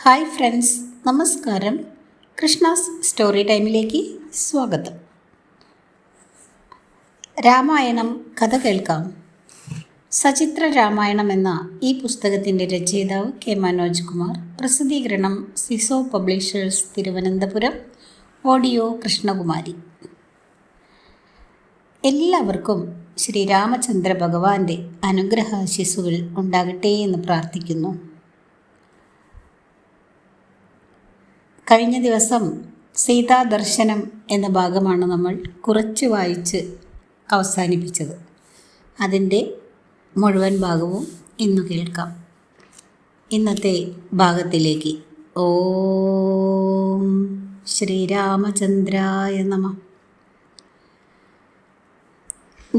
Hi friends, നമസ്കാരം. Krishna's story ടൈമിലേക്ക് സ്വാഗതം. രാമായണം കഥ കേൾക്കാം. സചിത്ര രാമായണം എന്ന ഈ പുസ്തകത്തിൻ്റെ രചയിതാവ് കെ മനോജ് കുമാർ. പ്രസിദ്ധീകരണം സിസോ പബ്ലിഷേഴ്സ്, തിരുവനന്തപുരം. ഓഡിയോ കൃഷ്ണകുമാരി. എല്ലാവർക്കും ശ്രീരാമചന്ദ്ര ഭഗവാന്റെ അനുഗ്രഹാശിസ്സുകൾ ഉണ്ടാകട്ടെ എന്ന് പ്രാർത്ഥിക്കുന്നു. കഴിഞ്ഞ ദിവസം സീതാദർശനം എന്ന ഭാഗമാണ് നമ്മൾ കുറച്ച് വായിച്ച് അവസാനിപ്പിച്ചത്. അതിൻ്റെ മുഴുവൻ ഭാഗവും ഇന്ന് കേൾക്കാം. ഇന്നത്തെ ഭാഗത്തിലേക്ക്. ഓം ശ്രീരാമചന്ദ്രായ നമഃ.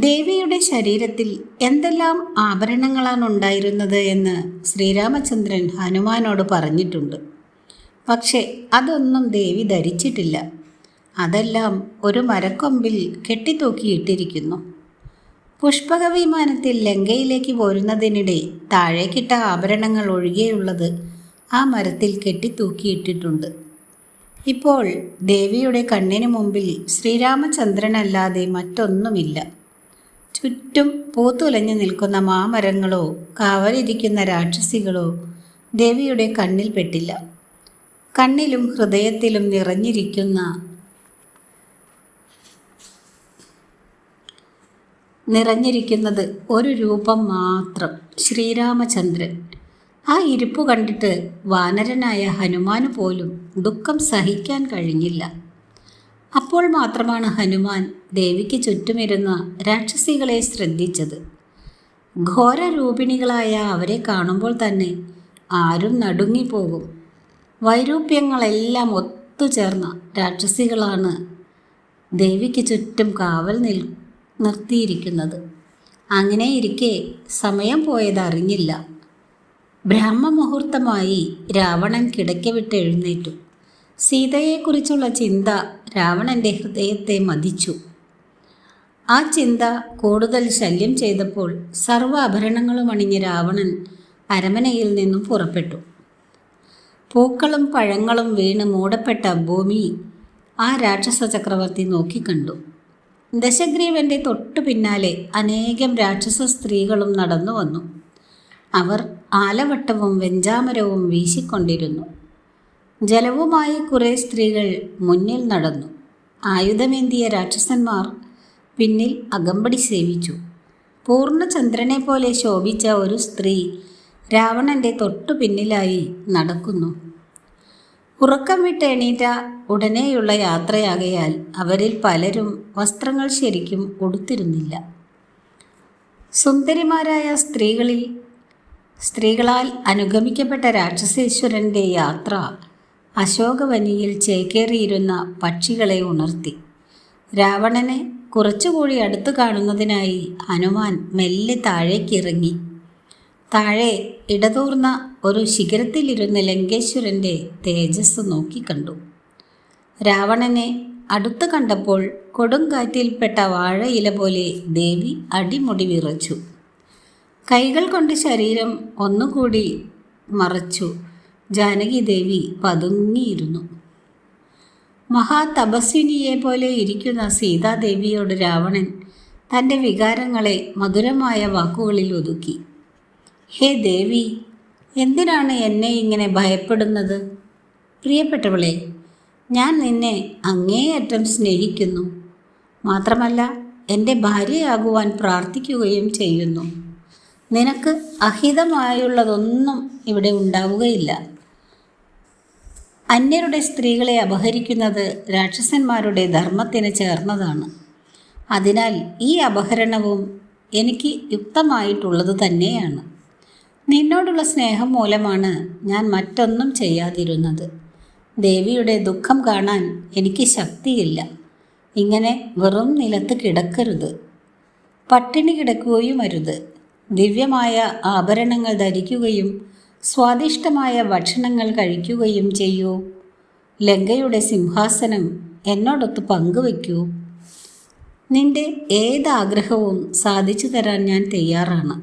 ദേവിയുടെ ശരീരത്തിൽ എന്തെല്ലാം ആഭരണങ്ങളാണ് ഉണ്ടായിരുന്നത് എന്ന് ശ്രീരാമചന്ദ്രൻ ഹനുമാനോട് പറഞ്ഞിട്ടുണ്ട്. പക്ഷെ അതൊന്നും ദേവി ധരിച്ചിട്ടില്ല. അതെല്ലാം ഒരു മരക്കൊമ്പിൽ കെട്ടിത്തൂക്കിയിട്ടിരിക്കുന്നു. പുഷ്പക വിമാനത്തിൽ ലങ്കയിലേക്ക് പോരുന്നതിനിടെ താഴേക്കിട്ട ആഭരണങ്ങൾ ഒഴികെയുള്ളത് ആ മരത്തിൽ കെട്ടിത്തൂക്കിയിട്ടിട്ടുണ്ട്. ഇപ്പോൾ ദേവിയുടെ കണ്ണിന് മുമ്പിൽ ശ്രീരാമചന്ദ്രനല്ലാതെ മറ്റൊന്നുമില്ല. ചുറ്റും പൂത്തുലഞ്ഞു നിൽക്കുന്ന മാമരങ്ങളോ കാവലിരിക്കുന്ന രാക്ഷസികളോ ദേവിയുടെ കണ്ണിൽ പെട്ടില്ല. കണ്ണിലും ഹൃദയത്തിലും നിറഞ്ഞിരിക്കുന്നത് ഒരു രൂപം മാത്രം, ശ്രീരാമചന്ദ്രൻ. ആ ഇരിപ്പു കണ്ടിട്ട് വാനരനായ ഹനുമാന് പോലും ദുഃഖം സഹിക്കാൻ കഴിഞ്ഞില്ല. അപ്പോൾ മാത്രമാണ് ഹനുമാൻ ദേവിക്ക് ചുറ്റുമിരുന്ന രാക്ഷസികളെ ശ്രദ്ധിച്ചത്. ഘോരരൂപിണികളായ അവരെ കാണുമ്പോൾ തന്നെ ആരും നടുങ്ങിപ്പോകും. വൈരൂപ്യങ്ങളെല്ലാം ഒത്തുചേർന്ന രാക്ഷസികളാണ് ദേവിക്ക് ചുറ്റും കാവൽ നിർത്തിയിരിക്കുന്നത്. അങ്ങനെ ഇരിക്കെ സമയം പോയതറിഞ്ഞില്ല. ബ്രഹ്മമുഹൂർത്തമായി രാവണൻ കിടക്ക വിട്ട് എഴുന്നേറ്റു. സീതയെക്കുറിച്ചുള്ള ചിന്ത രാവണൻ്റെ ഹൃദയത്തെ മഥിച്ചു. ആ ചിന്ത കൂടുതൽ ശല്യം ചെയ്തപ്പോൾ സർവ്വ ആഭരണങ്ങളും അണിഞ്ഞ് രാവണൻ അരമനയിൽ നിന്നും പുറപ്പെട്ടു. പൂക്കളും പഴങ്ങളും വീണ് മൂടപ്പെട്ട ഭൂമി ആ രാക്ഷസ ചക്രവർത്തി നോക്കിക്കണ്ടു. ദശഗ്രീവൻ്റെ തൊട്ടു പിന്നാലെ അനേകം രാക്ഷസ സ്ത്രീകളും നടന്നു വന്നു. അവർ ആലവട്ടവും വെഞ്ചാമരവും വീശിക്കൊണ്ടിരുന്നു. ജലവുമായി കുറേ സ്ത്രീകൾ മുന്നിൽ നടന്നു. ആയുധമേന്തിയ രാക്ഷസന്മാർ പിന്നിൽ അകമ്പടി സേവിച്ചു. പൂർണ്ണചന്ദ്രനെ പോലെ ശോഭിച്ച ഒരു സ്ത്രീ രാവണൻ്റെ തൊട്ടു പിന്നിലായി നടക്കുന്നു. ഉറക്കം വിട്ട് എണീറ്റ ഉടനെയുള്ള യാത്രയാകയാൽ അവരിൽ പലരും വസ്ത്രങ്ങൾ ശരിക്കും ഉടുത്തിരുന്നില്ല. സുന്ദരിമാരായ സ്ത്രീകളാൽ അനുഗമിക്കപ്പെട്ട രാക്ഷസേശ്വരൻ്റെ യാത്ര അശോകവനിയിൽ ചേക്കേറിയിരുന്ന പക്ഷികളെ ഉണർത്തി. രാവണനെ കുറച്ചുകൂടി അടുത്തു കാണുന്നതിനായി ഹനുമാൻ മെല്ലെ താഴേക്കിറങ്ങി. താഴെ ഇടതൂർന്ന ഒരു ശിഖരത്തിലിരുന്ന് ലങ്കേശ്വരൻ്റെ തേജസ് നോക്കിക്കണ്ടു. രാവണനെ അടുത്ത് കണ്ടപ്പോൾ കൊടുങ്കാറ്റിൽപ്പെട്ട വാഴയില പോലെ ദേവി അടിമുടി വിറച്ചു. കൈകൾ കൊണ്ട് ശരീരം ഒന്നുകൂടി മറച്ചു ജാനകി ദേവി പതുങ്ങിയിരുന്നു. മഹാതപസ്വിനിയെ പോലെ ഇരിക്കുന്ന സീതാദേവിയോട് രാവണൻ തൻ്റെ വികാരങ്ങളെ മധുരമായ വാക്കുകളിൽ ഒതുക്കി. ഹേ ദേവി, എന്തിനാണ് എന്നെ ഇങ്ങനെ ഭയപ്പെടുന്നത്? പ്രിയപ്പെട്ടവളെ, ഞാൻ നിന്നെ അങ്ങേയറ്റം സ്നേഹിക്കുന്നു. മാത്രമല്ല എൻ്റെ ഭാര്യയാകുവാൻ പ്രാർത്ഥിക്കുകയും ചെയ്യുന്നു. നിനക്ക് അഹിതമായുള്ളതൊന്നും ഇവിടെ ഉണ്ടാവുകയില്ല. അന്യരുടെ സ്ത്രീകളെ അപഹരിക്കുന്നത് രാക്ഷസന്മാരുടെ ധർമ്മത്തിന് ചേർന്നതാണ്. അതിനാൽ ഈ അപഹരണവും എനിക്ക് യുക്തമായിട്ടുള്ളത് തന്നെയാണ്. നിന്നോടുള്ള സ്നേഹം മൂലമാണ് ഞാൻ മറ്റൊന്നും ചെയ്യാതിരുന്നത്. ദേവിയുടെ ദുഃഖം കാണാൻ എനിക്ക് ശക്തിയില്ല. ഇങ്ങനെ വെറും നിലത്ത് കിടക്കരുത്. പട്ടിണി കിടക്കുകയും അരുത്. ദിവ്യമായ ആഭരണങ്ങൾ ധരിക്കുകയും സ്വാദിഷ്ടമായ ഭക്ഷണങ്ങൾ കഴിക്കുകയും ചെയ്യൂ. ലങ്കയുടെ സിംഹാസനം എന്നോടൊത്ത് പങ്കുവയ്ക്കൂ. നിന്റെ ഏതാഗ്രഹവും സാധിച്ചു തരാൻ ഞാൻ തയ്യാറാണ്.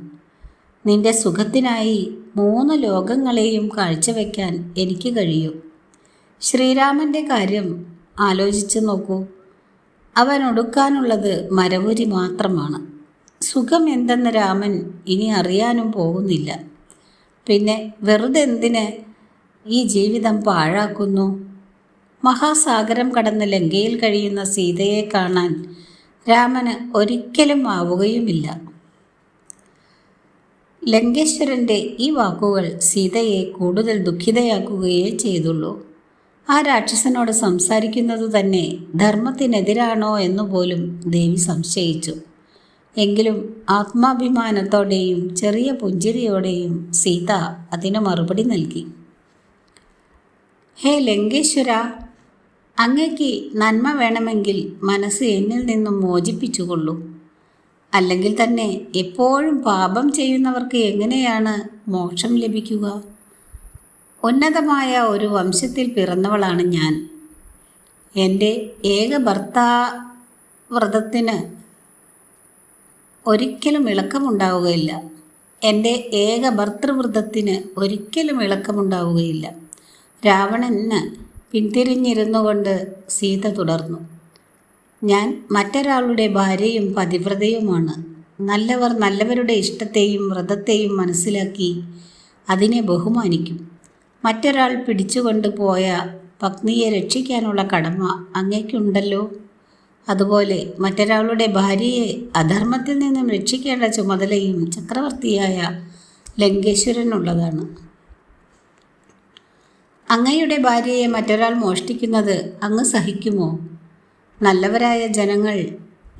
നിന്റെ സുഖത്തിനായി 3 ലോകങ്ങളെയും കാഴ്ചവെക്കാൻ എനിക്ക് കഴിയും. ശ്രീരാമൻ്റെ കാര്യം ആലോചിച്ചു നോക്കൂ. അവൻ ഒടുക്കാനുള്ളത് മരവുരി മാത്രമാണ്. സുഖം എന്തെന്ന് രാമൻ ഇനി അറിയാനും പോകുന്നില്ല. പിന്നെ വെറുതെ എന്തിന് ഈ ജീവിതം പാഴാക്കുന്നു? മഹാസാഗരം കടന്ന് ലങ്കയിൽ കഴിയുന്ന സീതയെ കാണാൻ രാമന് ഒരിക്കലും ആവുകയുമില്ല. ലങ്കേശ്വരൻ്റെ ഈ വാക്കുകൾ സീതയെ കൂടുതൽ ദുഃഖിതയാക്കുകയേ ചെയ്തുള്ളൂ. ആ രാക്ഷസനോട് സംസാരിക്കുന്നത് തന്നെ ധർമ്മത്തിനെതിരാണോ എന്നുപോലും ദേവി സംശയിച്ചു. എങ്കിലും ആത്മാഭിമാനത്തോടെയും ചെറിയ പുഞ്ചിരിയോടെയും സീത അതിന് മറുപടി നൽകി. ഹേ ലങ്കേശ്വര, അങ്ങേക്ക് നന്മ വേണമെങ്കിൽ മനസ്സ് എന്നിൽ നിന്നും മോചിപ്പിച്ചുകൊള്ളൂ. അല്ലെങ്കിൽ തന്നെ എപ്പോഴും പാപം ചെയ്യുന്നവർക്ക് എങ്ങനെയാണ് മോക്ഷം ലഭിക്കുക? ഉന്നതമായ ഒരു വംശത്തിൽ പിറന്നവളാണ് ഞാൻ. എൻ്റെ ഏക ഭർത്താവ്രതത്തിന് ഒരിക്കലും ഇളക്കമുണ്ടാവുകയില്ല. എൻ്റെ ഏക ഭർത്തൃവ്രതത്തിന് ഒരിക്കലും ഇളക്കമുണ്ടാവുകയില്ല. രാവണന് പിന്തിരിഞ്ഞിരുന്നു കൊണ്ട് സീത തുടർന്നു. ഞാൻ മറ്റൊരാളുടെ ഭാര്യയും പതിവ്രതയുമാണ്. നല്ലവർ നല്ലവരുടെ ഇഷ്ടത്തെയും വ്രതത്തെയും മനസ്സിലാക്കി അതിനെ ബഹുമാനിക്കും. മറ്റൊരാൾ പിടിച്ചുകൊണ്ട് പോയ പത്നിയെ രക്ഷിക്കാനുള്ള കടമ അങ്ങേക്കുണ്ടല്ലോ. അതുപോലെ മറ്റൊരാളുടെ ഭാര്യയെ അധർമ്മത്തിൽ നിന്നും രക്ഷിക്കേണ്ട ചുമതലയും ചക്രവർത്തിയായ ലങ്കേശ്വരനുള്ളതാണ്. അങ്ങയുടെ ഭാര്യയെ മറ്റൊരാൾ മോഷ്ടിക്കുന്നത് അങ്ങ് സഹിക്കുമോ? നല്ലവരായ ജനങ്ങൾ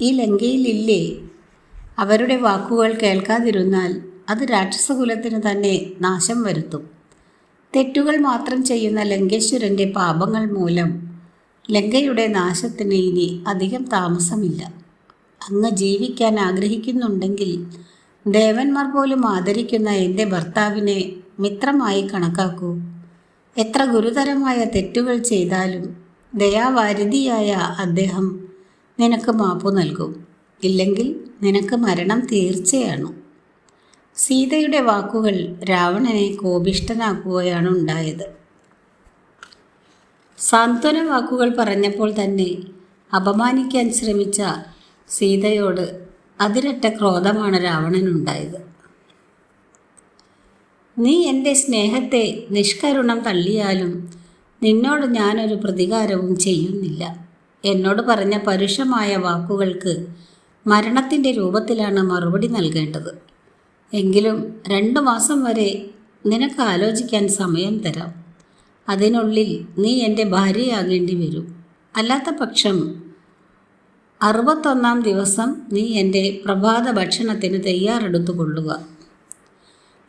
ഈ ലങ്കയിലില്ലേ? അവരുടെ വാക്കുകൾ കേൾക്കാതിരുന്നാൽ അത് രാക്ഷസകുലത്തിന് തന്നെ നാശം വരുത്തും. തെറ്റുകൾ മാത്രം ചെയ്യുന്ന ലങ്കേശ്വരൻ്റെ പാപങ്ങൾ മൂലം ലങ്കയുടെ നാശത്തിന് ഇനി അധികം താമസമില്ല. അങ്ങ് ജീവിക്കാൻ ആഗ്രഹിക്കുന്നുണ്ടെങ്കിൽ ദേവന്മാർ പോലും ആദരിക്കുന്ന എൻ്റെ ഭർത്താവിനെ മിത്രമായി കണക്കാക്കൂ. എത്ര ഗുരുതരമായ തെറ്റുകൾ ചെയ്താലും ദയാവാരിധിയായ അദ്ദേഹം നിനക്ക് മാപ്പു നൽകും. ഇല്ലെങ്കിൽ നിനക്ക് മരണം തീർച്ചയാണ്. സീതയുടെ വാക്കുകൾ രാവണനെ കോപിഷ്ഠനാക്കുകയാണ് ഉണ്ടായത്. സാന്ത്വന വാക്കുകൾ പറഞ്ഞപ്പോൾ തന്നെ അപമാനിക്കാൻ ശ്രമിച്ച സീതയോട് അതിരറ്റ ക്രോധമാണ് രാവണനുണ്ടായത്. നീ എൻ്റെ സ്നേഹത്തെ നിഷ്കരുണം തള്ളിയാലും നിന്നോട് ഞാനൊരു പ്രതികാരവും ചെയ്യുന്നില്ല. എന്നോട് പറഞ്ഞ പരുഷമായ വാക്കുകൾക്ക് മരണത്തിൻ്റെ രൂപത്തിലാണ് മറുപടി നൽകേണ്ടത്. എങ്കിലും 2 മാസം വരെ നിനക്ക് ആലോചിക്കാൻ സമയം തരാം. അതിനുള്ളിൽ നീ എൻ്റെ ഭാര്യയാകേണ്ടി വരും. അല്ലാത്ത പക്ഷം 61-ാം ദിവസം നീ എൻ്റെ പ്രഭാത ഭക്ഷണത്തിന് തയ്യാറെടുത്തു കൊള്ളുക.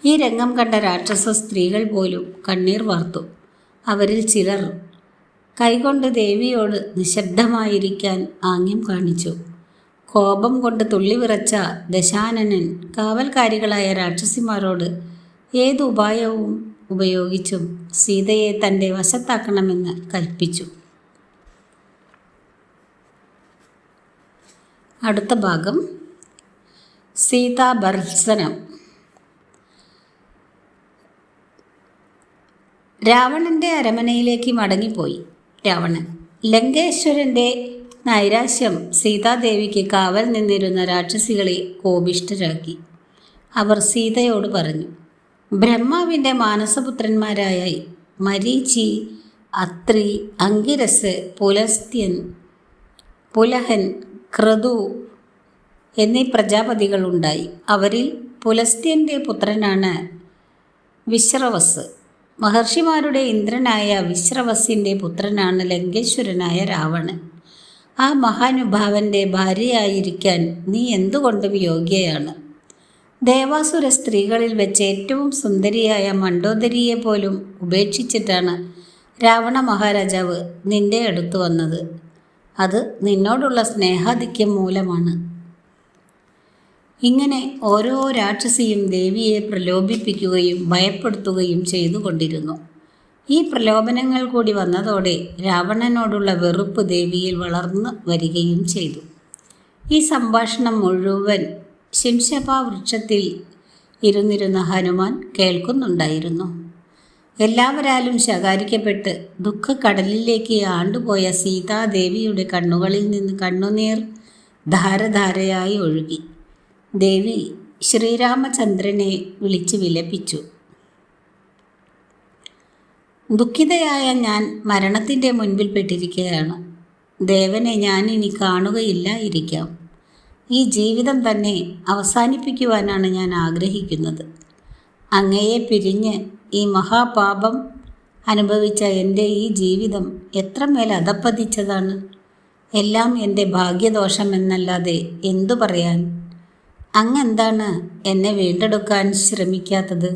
ഈ രംഗം കണ്ട രാക്ഷസ സ്ത്രീകൾ പോലും കണ്ണീർ വാർത്തു. അവരിൽ ചിലർ കൈകൊണ്ട് ദേവിയോട് നിശബ്ദമായിരിക്കാൻ ആംഗ്യം കാണിച്ചു. കോപം കൊണ്ട് തുള്ളിവിറച്ച ദശാനനൻ കാവൽക്കാരികളായ രാക്ഷസിമാരോട് ഏത് ഉപായവും ഉപയോഗിച്ചും സീതയെ തൻ്റെ വശത്താക്കണമെന്ന് കൽപ്പിച്ചു. അടുത്ത ഭാഗം സീതാഭർത്സനം. രാവണൻ്റെ അരമനയിലേക്ക് മടങ്ങിപ്പോയി രാവണൻ. ലങ്കേശ്വരൻ്റെ നൈരാശ്യം സീതാദേവിക്ക് കാവൽ നിന്നിരുന്ന രാക്ഷസികളെ കോപിഷ്ഠരാക്കി. അവർ സീതയോട് പറഞ്ഞു, ബ്രഹ്മാവിൻ്റെ മാനസപുത്രന്മാരായ മരീചി, അത്രി, അങ്കിരസ്, പുലസ്ത്യൻ, പുലഹൻ, ക്രതു എന്നീ പ്രജാപതികളുണ്ടായി. അവരിൽ പുലസ്ത്യൻ്റെ പുത്രനാണ് വിശ്രവസ്. മഹർഷിമാരുടെ ഇന്ദ്രനായ വിശ്രവസിൻ്റെ പുത്രനാണ് ലങ്കേശ്വരനായ രാവണൻ. ആ മഹാനുഭാവൻ്റെ ഭാര്യയായിരിക്കാൻ നീ എന്തുകൊണ്ടും യോഗ്യയാണ്. ദേവാസുര സ്ത്രീകളിൽ വെച്ച് ഏറ്റവും സുന്ദരിയായ മണ്ഡോദരിയെ പോലും ഉപേക്ഷിച്ചിട്ടാണ് രാവണ മഹാരാജാവ് നിന്റെ അടുത്ത് വന്നത്. അത് നിന്നോടുള്ള സ്നേഹാധിക്യം മൂലമാണ്. ഇങ്ങനെ ഓരോ രാക്ഷസിയും ദേവിയെ പ്രലോഭിപ്പിക്കുകയും ഭയപ്പെടുത്തുകയും ചെയ്തുകൊണ്ടിരുന്നു. ഈ പ്രലോഭനങ്ങൾ കൂടി വന്നതോടെ രാവണനോടുള്ള വെറുപ്പ് ദേവിയിൽ വളർന്നു വരികയും ചെയ്തു. ഈ സംഭാഷണം മുഴുവൻ ശിംശപാ വൃക്ഷത്തിൽ ഇരുന്നിരുന്ന ഹനുമാൻ കേൾക്കുന്നുണ്ടായിരുന്നു. എല്ലാവരാലും ശകാരിക്കപ്പെട്ട് ദുഃഖക്കടലിലേക്ക് ആണ്ടുപോയ സീതാദേവിയുടെ കണ്ണുകളിൽ നിന്ന് കണ്ണുനീർ ധാരധാരയായി ഒഴുകി. ദേവി ശ്രീരാമചന്ദ്രനെ വിളിച്ച് വിലപിച്ചു. ദുഃഖിതയായ ഞാൻ മരണത്തിൻ്റെ മുൻപിൽ പെട്ടിരിക്കുകയാണ്. ദേവനെ ഞാൻ ഇനി കാണുകയില്ലായിരിക്കാം. ഈ ജീവിതം തന്നെ അവസാനിപ്പിക്കുവാനാണ് ഞാൻ ആഗ്രഹിക്കുന്നത്. അങ്ങയെ പിരിഞ്ഞ് ഈ മഹാപാപം അനുഭവിച്ച എൻ്റെ ഈ ജീവിതം എത്രമേൽ അധപ്പതിച്ചതാണ്. എല്ലാം എൻ്റെ ഭാഗ്യദോഷമെന്നല്ലാതെ എന്തു പറയാൻ? അങ്ങെന്താണ് എന്നെ വീണ്ടെടുക്കാൻ ശ്രമിക്കാത്തത്?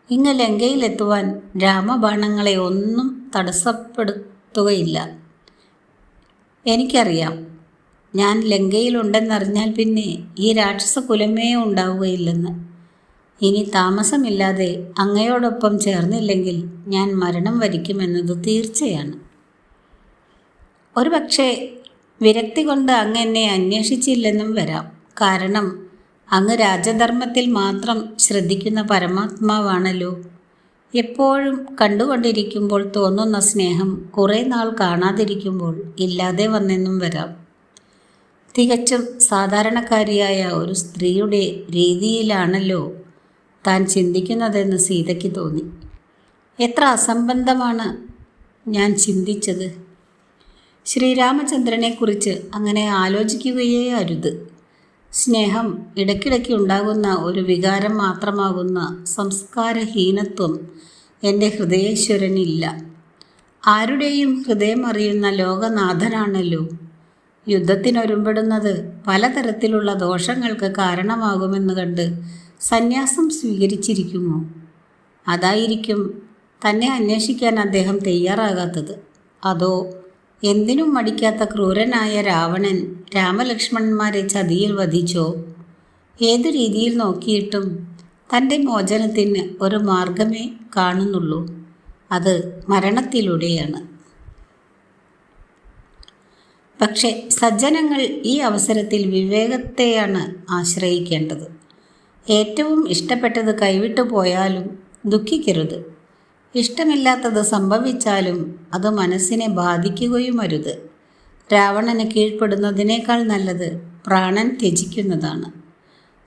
ഇങ്ങ് ലങ്കയിലെത്തുവാൻ രാമബാണങ്ങളെ ഒന്നും തടസ്സപ്പെടുത്തുകയില്ല. എനിക്കറിയാം, ഞാൻ ലങ്കയിലുണ്ടെന്നറിഞ്ഞാൽ പിന്നെ ഈ രാക്ഷസകുലമേ ഉണ്ടാവുകയില്ലെന്ന്. ഇനി താമസമില്ലാതെ അങ്ങയോടൊപ്പം ചേർന്നില്ലെങ്കിൽ ഞാൻ മരണം വരിക്കുമെന്നത് തീർച്ചയാണ്. ഒരുപക്ഷെ വിരക്തി കൊണ്ട് അങ്ങ് എന്നെ അന്വേഷിച്ചില്ലെന്നും വരാം. കാരണം അങ്ങ് രാജധർമ്മത്തിൽ മാത്രം ശ്രദ്ധിക്കുന്ന പരമാത്മാവാണല്ലോ. എപ്പോഴും കണ്ടുകൊണ്ടിരിക്കുമ്പോൾ തോന്നുന്ന സ്നേഹം കുറേ നാൾ കാണാതിരിക്കുമ്പോൾ ഇല്ലാതെ വന്നെന്നും വരാം. തികച്ചും സാധാരണക്കാരിയായ ഒരു സ്ത്രീയുടെ രീതിയിലാണല്ലോ താൻ ചിന്തിക്കുന്നതെന്ന് സീതയ്ക്ക് തോന്നി. എത്ര അസംബന്ധമാണ് ഞാൻ ചിന്തിച്ചത്. ശ്രീരാമചന്ദ്രനെക്കുറിച്ച് അങ്ങനെ ആലോചിക്കുകയേ അരുത്. സ്നേഹം ഇടയ്ക്കിടയ്ക്ക് ഉണ്ടാകുന്ന ഒരു വികാരം മാത്രമാകുന്ന സംസ്കാരഹീനത്വം എൻ്റെ ഹൃദയേശ്വരനില്ല. ആരുടെയും ഹൃദയം അറിയുന്ന ലോകനാഥനാണല്ലോ. യുദ്ധത്തിനൊരുമ്പെടുന്നത് പലതരത്തിലുള്ള ദോഷങ്ങൾക്ക് കാരണമാകുമെന്ന് കണ്ട് സന്യാസം സ്വീകരിച്ചിരിക്കുമോ? അതായിരിക്കും തന്നെ അന്വേഷിക്കാൻ അദ്ദേഹം തയ്യാറാകാത്തത്. അതോ എന്തിനും മടിക്കാത്ത ക്രൂരനായ രാവണൻ രാമലക്ഷ്മണന്മാരെ ചതിയിൽ വധിച്ചോ? ഏതു രീതിയിൽ നോക്കിയിട്ടും തൻ്റെ മോചനത്തിന് ഒരു മാർഗമേ കാണുന്നുള്ളൂ. അത് മരണത്തിലൂടെയാണ്. പക്ഷേ സജ്ജനങ്ങൾ ഈ അവസരത്തിൽ വിവേകത്തെയാണ് ആശ്രയിക്കേണ്ടത്. ഏറ്റവും ഇഷ്ടപ്പെട്ടത് കൈവിട്ടു പോയാലും ദുഃഖിക്കരുത്. ഇഷ്ടമില്ലാത്തത് സംഭവിച്ചാലും അത് മനസ്സിനെ ബാധിക്കുകയുമരുത്. രാവണന് കീഴ്പ്പെടുന്നതിനേക്കാൾ നല്ലത് പ്രാണൻ ത്യജിക്കുന്നതാണ്.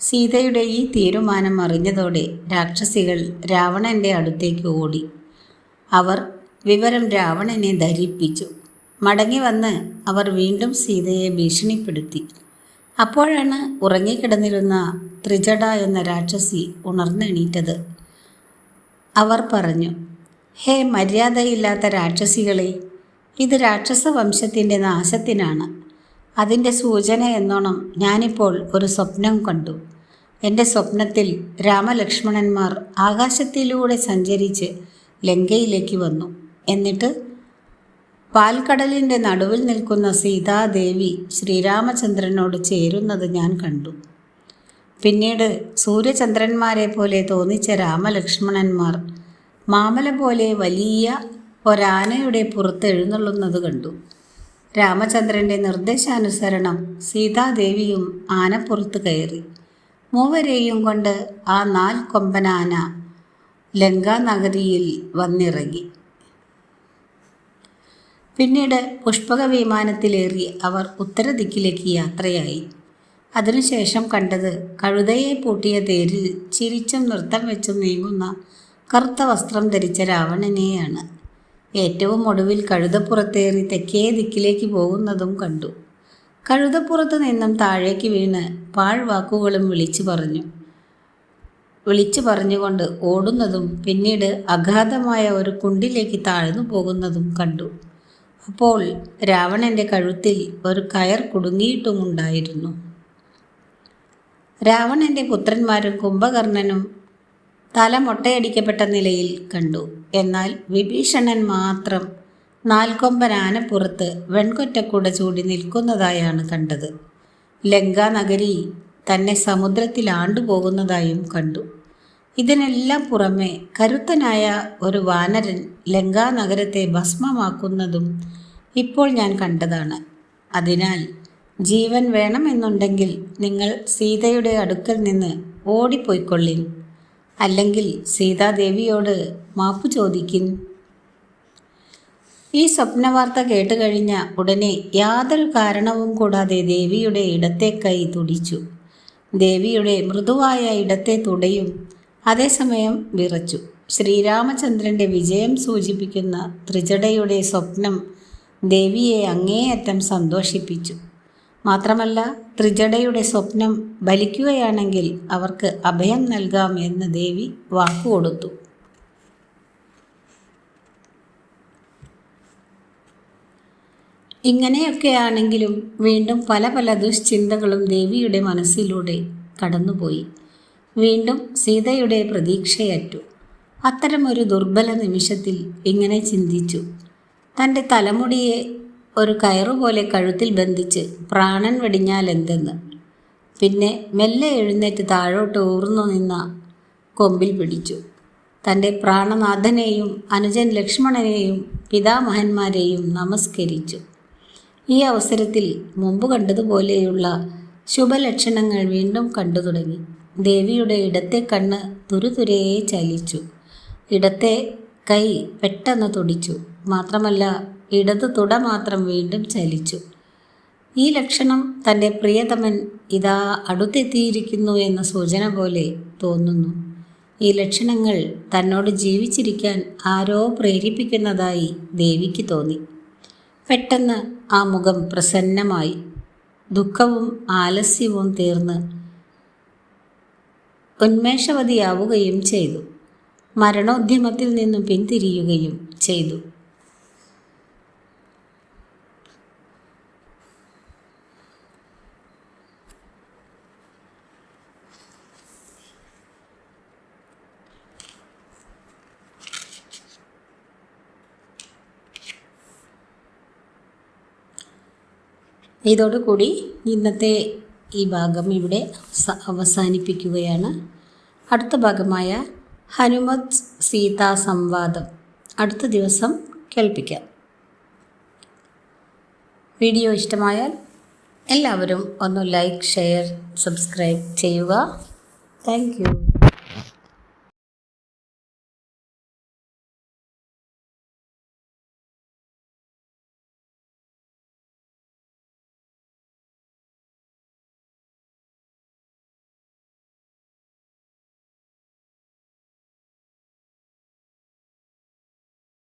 സീതയുടെ ഈ തീരുമാനം അറിഞ്ഞതോടെ രാക്ഷസികൾ രാവണൻ്റെ അടുത്തേക്ക് ഓടി. അവർ വിവരം രാവണനെ ധരിപ്പിച്ചു. മടങ്ങി വന്ന് അവർ വീണ്ടും സീതയെ ഭീഷണിപ്പെടുത്തി. അപ്പോഴാണ് ഉറങ്ങിക്കിടന്നിരുന്ന ത്രിജട എന്ന രാക്ഷസി ഉണർന്നെണീറ്റത്. അവർ പറഞ്ഞു, ഹേ മര്യാദയില്ലാത്ത രാക്ഷസികളെ, ഇത് രാക്ഷസ വംശത്തിൻ്റെ നാശത്തിനാണ്. അതിൻ്റെ സൂചന എന്നോണം ഞാനിപ്പോൾ ഒരു സ്വപ്നം കണ്ടു. എൻ്റെ സ്വപ്നത്തിൽ രാമലക്ഷ്മണന്മാർ ആകാശത്തിലൂടെ സഞ്ചരിച്ച് ലങ്കയിലേക്ക് വന്നു. എന്നിട്ട് പാൽക്കടലിൻ്റെ നടുവിൽ നിൽക്കുന്ന സീതാദേവി ശ്രീരാമചന്ദ്രനോട് ചേരുന്നത് ഞാൻ കണ്ടു. പിന്നീട് സൂര്യചന്ദ്രന്മാരെ പോലെ തോന്നിച്ച രാമലക്ഷ്മണന്മാർ മാമല പോലെ വലിയ ഒരാനയുടെ പുറത്ത് എഴുന്നള്ളുന്നത് കണ്ടു. രാമചന്ദ്രൻ്റെ നിർദ്ദേശാനുസരണം സീതാദേവിയും ആനപ്പുറത്ത് കയറി. മൂവരെയും കൊണ്ട് ആ 4 കൊമ്പൻ ആന ലങ്കാനഗരിയിൽ വന്നിറങ്ങി. പിന്നീട് പുഷ്പക വിമാനത്തിലേറി അവർ ഉത്തരദിക്കിലേക്ക് യാത്രയായി. അതിനുശേഷം കണ്ടത് കഴുതയെ പൂട്ടിയ തേരിൽ ചിരിച്ചും നൃത്തം വെച്ചും നീങ്ങുന്ന കറുത്ത വസ്ത്രം ധരിച്ച രാവണനെയാണ്. ഏറ്റവും ഒടുവിൽ കഴുതപ്പുറത്തേറി തെക്കേ ദിക്കിലേക്ക് പോകുന്നതും കണ്ടു. കഴുതപ്പുറത്ത് നിന്നും താഴേക്ക് വീണ് പാഴ്വാക്കുകളും വിളിച്ചു പറഞ്ഞുകൊണ്ട് ഓടുന്നതും പിന്നീട് അഗാധമായ ഒരു കുണ്ടിലേക്ക് താഴ്ന്നു പോകുന്നതും കണ്ടു. അപ്പോൾ രാവണൻ്റെ കഴുത്തിൽ ഒരു കയർ കുടുങ്ങിയിട്ടുമുണ്ടായിരുന്നു. രാവണൻ്റെ പുത്രന്മാരും കുംഭകർണനും തല മൊട്ടയടിക്കപ്പെട്ട നിലയിൽ കണ്ടു. എന്നാൽ വിഭീഷണൻ മാത്രം 4 കൊമ്പൻ ആനപ്പുറത്ത് വെൺകൊറ്റക്കുട ചൂടി നിൽക്കുന്നതായാണ് കണ്ടത്. ലങ്കാനഗരി തന്നെ സമുദ്രത്തിൽ ആണ്ടുപോകുന്നതായും കണ്ടു. ഇതിനെല്ലാം പുറമെ കരുത്തനായ ഒരു വാനരൻ ലങ്കാനഗരത്തെ ഭസ്മമാക്കുന്നതും ഇപ്പോൾ ഞാൻ കണ്ടതാണ്. അതിനാൽ ജീവൻ വേണമെന്നുണ്ടെങ്കിൽ നിങ്ങൾ സീതയുടെ അടുക്കൽ നിന്ന് ഓടിപ്പോയിക്കൊള്ളിൻ, അല്ലെങ്കിൽ സീതാദേവിയോട് മാപ്പു ചോദിക്കിൻ. ഈ സ്വപ്നവാർത്ത കേട്ടുകഴിഞ്ഞ ഉടനെ യാതൊരു കാരണവും കൂടാതെ ദേവിയുടെ ഇടത്തെ കൈ തുടിച്ചു. ദേവിയുടെ മൃദുവായ ഇടത്തെ തുടയും അതേസമയം വിറച്ചു. ശ്രീരാമചന്ദ്രൻ്റെ വിജയം സൂചിപ്പിക്കുന്ന ത്രിജടയുടെ സ്വപ്നം ദേവിയെ അങ്ങേയറ്റം സന്തോഷിപ്പിച്ചു. മാത്രമല്ല, ത്രിജടയുടെ സ്വപ്നം ഫലിക്കുകയാണെങ്കിൽ അവർക്ക് അഭയം നൽകാം എന്ന് ദേവി വാക്കുകൊടുത്തു. ഇങ്ങനെയൊക്കെയാണെങ്കിലും വീണ്ടും പല പല ദുശ്ചിന്തകളും ദേവിയുടെ മനസ്സിലൂടെ കടന്നുപോയി. വീണ്ടും സീതയുടെ പ്രതീക്ഷയറ്റു. അത്തരമൊരു ദുർബല നിമിഷത്തിൽ ഇങ്ങനെ ചിന്തിച്ചു. തൻ്റെ തലമുടിയെ ഒരു കയറുപോലെ കഴുത്തിൽ ബന്ധിച്ച് പ്രാണൻ വെടിഞ്ഞാൽ എന്തെന്ന്. പിന്നെ മെല്ലെ എഴുന്നേറ്റ് താഴോട്ട് ഊർന്നു നിന്ന കൊമ്പിൽ പിടിച്ചു. തൻ്റെ പ്രാണനാഥനെയും അനുജൻ ലക്ഷ്മണനെയും പിതാമഹന്മാരെയും നമസ്കരിച്ചു. ഈ അവസരത്തിൽ മുമ്പ് കണ്ടതുപോലെയുള്ള ശുഭലക്ഷണങ്ങൾ വീണ്ടും കണ്ടു തുടങ്ങി. ദേവിയുടെ ഇടത്തെ കണ്ണ് തുരുതുരയെ ചലിച്ചു. ഇടത്തെ കൈ പെട്ടെന്ന് തുടിച്ചു. മാത്രമല്ല, ഇടത് തുട മാത്രം വീണ്ടും ചലിച്ചു. ഈ ലക്ഷണം തൻ്റെ പ്രിയതമൻ ഇതാ അടുത്തെത്തിയിരിക്കുന്നു എന്ന സൂചന പോലെ തോന്നുന്നു. ഈ ലക്ഷണങ്ങൾ തന്നോട് ജീവിച്ചിരിക്കാൻ ആരോ പ്രേരിപ്പിക്കുന്നതായി ദേവിക്ക് തോന്നി. പെട്ടെന്ന് ആ മുഖം പ്രസന്നമായി. ദുഃഖവും ആലസ്യവും തീർന്ന് ഉന്മേഷവതിയാവുകയും ചെയ്തു. മരണോദ്യമത്തിൽ നിന്നും പിന്തിരിയുകയും ചെയ്തു. ഇതോടുകൂടി ഇന്നത്തെ ഈ ഭാഗം ഇവിടെ അവസാനിപ്പിക്കുകയാണ്. അടുത്ത ഭാഗമായ ഹനുമത് സീതാ സംവാദം അടുത്ത ദിവസം കേൾപ്പിക്കാം. വീഡിയോ ഇഷ്ടമായാൽ എല്ലാവരും ഒന്ന് ലൈക്ക്, ഷെയർ, സബ്സ്ക്രൈബ് ചെയ്യുക. Thank you.